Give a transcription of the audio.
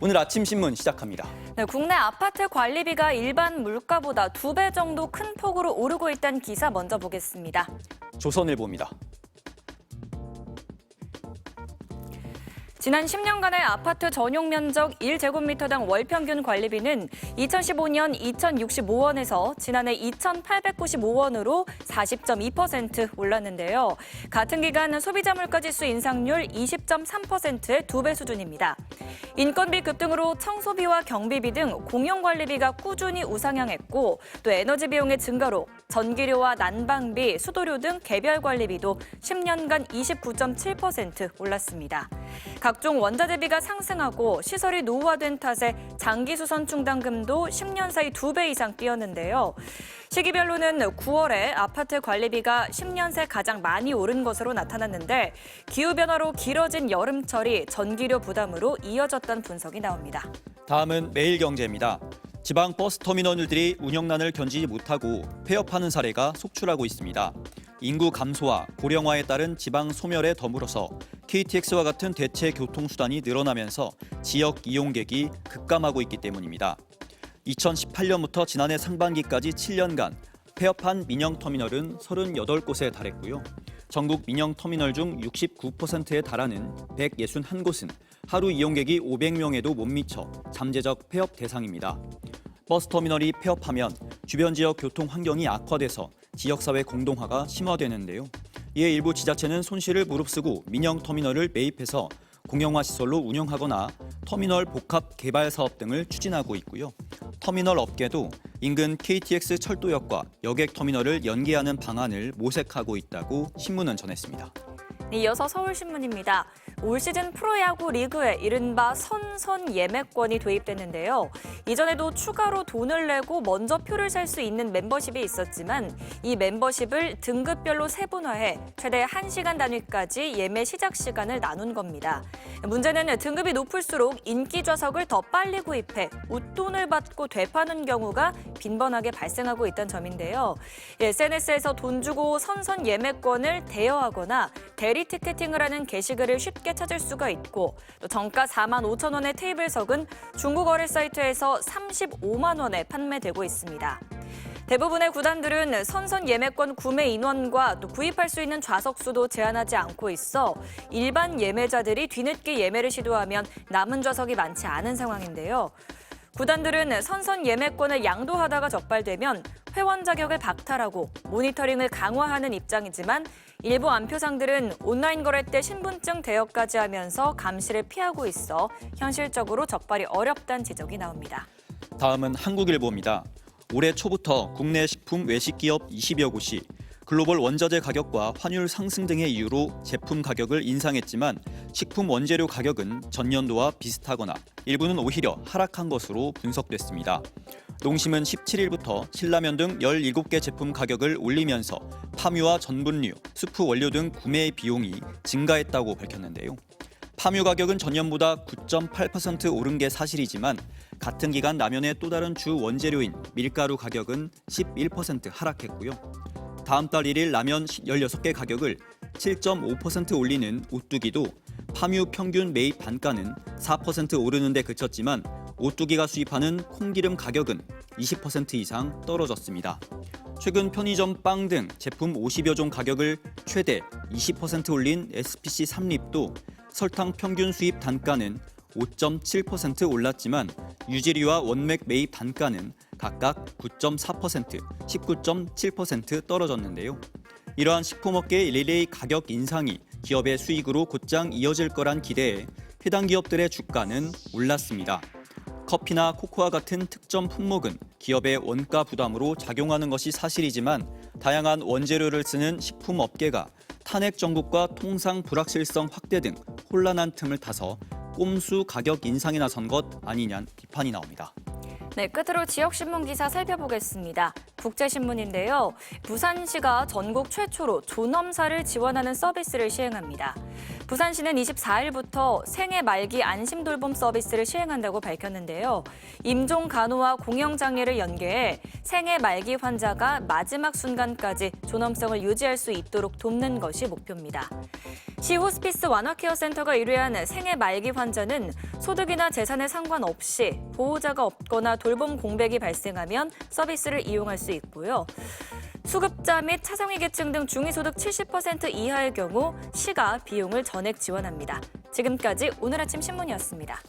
오늘 아침 신문 시작합니다. 네, 국내 아파트 관리비가 일반 물가보다 2배 정도 큰 폭으로 오르고 있다는 기사 먼저 보겠습니다. 조선일보입니다. 지난 10년간의 아파트 전용 면적 1제곱미터당 월 평균 관리비는 2015년 2,065원에서 지난해 2,895원으로 40.2% 올랐는데요. 같은 기간 소비자 물가지수 인상률 20.3%의 2배 수준입니다. 인건비 급등으로 청소비와 경비비 등 공용관리비가 꾸준히 우상향했고 또 에너지 비용의 증가로 전기료와 난방비, 수도료 등 개별 관리비도 10년간 29.7% 올랐습니다. 각종 원자재비가 상승하고 시설이 노후화된 탓에 장기수선 충당금도 10년 사이 2배 이상 뛰었는데요. 시기별로는 9월에 아파트 관리비가 10년 새 가장 많이 오른 것으로 나타났는데 기후변화로 길어진 여름철이 전기료 부담으로 이어졌다는 분석이 나옵니다. 다음은 매일경제입니다. 지방 버스 터미널들이 운영난을 견디지 못하고 폐업하는 사례가 속출하고 있습니다. 인구 감소와 고령화에 따른 지방 소멸에 더불어서 KTX와 같은 대체 교통수단이 늘어나면서 지역 이용객이 급감하고 있기 때문입니다. 2018년부터 지난해 상반기까지 7년간 폐업한 민영터미널은 38곳에 달했고요. 전국 민영터미널 중 69%에 달하는 161곳은 하루 이용객이 500명에도 못 미쳐 잠재적 폐업 대상입니다. 버스터미널이 폐업하면 주변 지역 교통 환경이 악화돼서 지역사회 공동화가 심화되는데요. 이에 일부 지자체는 손실을 무릅쓰고 민영터미널을 매입해서 공영화 시설로 운영하거나 터미널 복합 개발 사업 등을 추진하고 있고요. 터미널 업계도 인근 KTX 철도역과 여객터미널을 연계하는 방안을 모색하고 있다고 신문은 전했습니다. 이어서 서울신문입니다. 올 시즌 프로야구 리그에 이른바 선선 예매권이 도입됐는데요. 이전에도 추가로 돈을 내고 먼저 표를 살 수 있는 멤버십이 있었지만 이 멤버십을 등급별로 세분화해 최대 1시간 단위까지 예매 시작 시간을 나눈 겁니다. 문제는 등급이 높을수록 인기 좌석을 더 빨리 구입해 웃돈을 받고 되파는 경우가 빈번하게 발생하고 있다는 점인데요. SNS에서 돈 주고 선선 예매권을 대여하거나 대리 티켓팅을 하는 게시글을 쉽게 찾을 수가 있고 또 정가 4만 5천 원의 테이블석은 중고 거래 사이트에서 35만 원에 판매되고 있습니다. 대부분의 구단들은 선선 예매권 구매 인원과 또 구입할 수 있는 좌석 수도 제한하지 않고 있어 일반 예매자들이 뒤늦게 예매를 시도하면 남은 좌석이 많지 않은 상황인데요. 구단들은 선선 예매권을 양도하다가 적발되면 회원 자격을 박탈하고 모니터링을 강화하는 입장이지만 일부 안표상들은 온라인 거래 때 신분증 대여까지 하면서 감시를 피하고 있어 현실적으로 적발이 어렵다는 지적이 나옵니다. 다음은 한국일보입니다. 올해 초부터 국내 식품 외식 기업 20여 곳이 글로벌 원자재 가격과 환율 상승 등의 이유로 제품 가격을 인상했지만 식품 원재료 가격은 전년도와 비슷하거나 일부는 오히려 하락한 것으로 분석됐습니다. 농심은 17일부터 신라면 등 17개 제품 가격을 올리면서 파묘와 전분류, 수프 원료 등 구매 비용이 증가했다고 밝혔는데요. 파묘 가격은 전년보다 9.8% 오른 게 사실이지만 같은 기간 라면의 또 다른 주 원재료인 밀가루 가격은 11% 하락했고요. 다음 달 1일 라면 16개 가격을 7.5% 올리는 오뚜기도 파묘 평균 매입 단가는 4% 오르는 데 그쳤지만 오뚜기가 수입하는 콩기름 가격은 20% 이상 떨어졌습니다. 최근 편의점 빵 등 제품 50여 종 가격을 최대 20% 올린 SPC 삼립도 설탕 평균 수입 단가는 5.7% 올랐지만 유지리와 원맥 매입 단가는 각각 9.4%, 19.7% 떨어졌는데요. 이러한 식품업계의 릴레이 가격 인상이 기업의 수익으로 곧장 이어질 거란 기대에 해당 기업들의 주가는 올랐습니다. 커피나 코코아 같은 특정 품목은 기업의 원가 부담으로 작용하는 것이 사실이지만 다양한 원재료를 쓰는 식품업계가 탄핵 정국과 통상 불확실성 확대 등 혼란한 틈을 타서 꼼수 가격 인상에 나선 것 아니냐는 비판이 나옵니다. 네, 끝으로 지역신문 기사 살펴보겠습니다. 국제신문인데요. 부산시가 전국 최초로 존엄사를 지원하는 서비스를 시행합니다. 부산시는 24일부터 생애 말기 안심 돌봄 서비스를 시행한다고 밝혔는데요. 임종 간호와 공영 장례를 연계해 생애 말기 환자가 마지막 순간까지 존엄성을 유지할 수 있도록 돕는 것이 목표입니다. 시 호스피스 완화케어 센터가 의뢰한 생애 말기 환자는 소득이나 재산에 상관없이 보호자가 없거나 돌봄 공백이 발생하면 서비스를 이용할 수 있고요. 수급자 및 차상위 계층 등 중위소득 70% 이하의 경우 시가 비용을 전액 지원합니다. 지금까지 오늘 아침 신문이었습니다.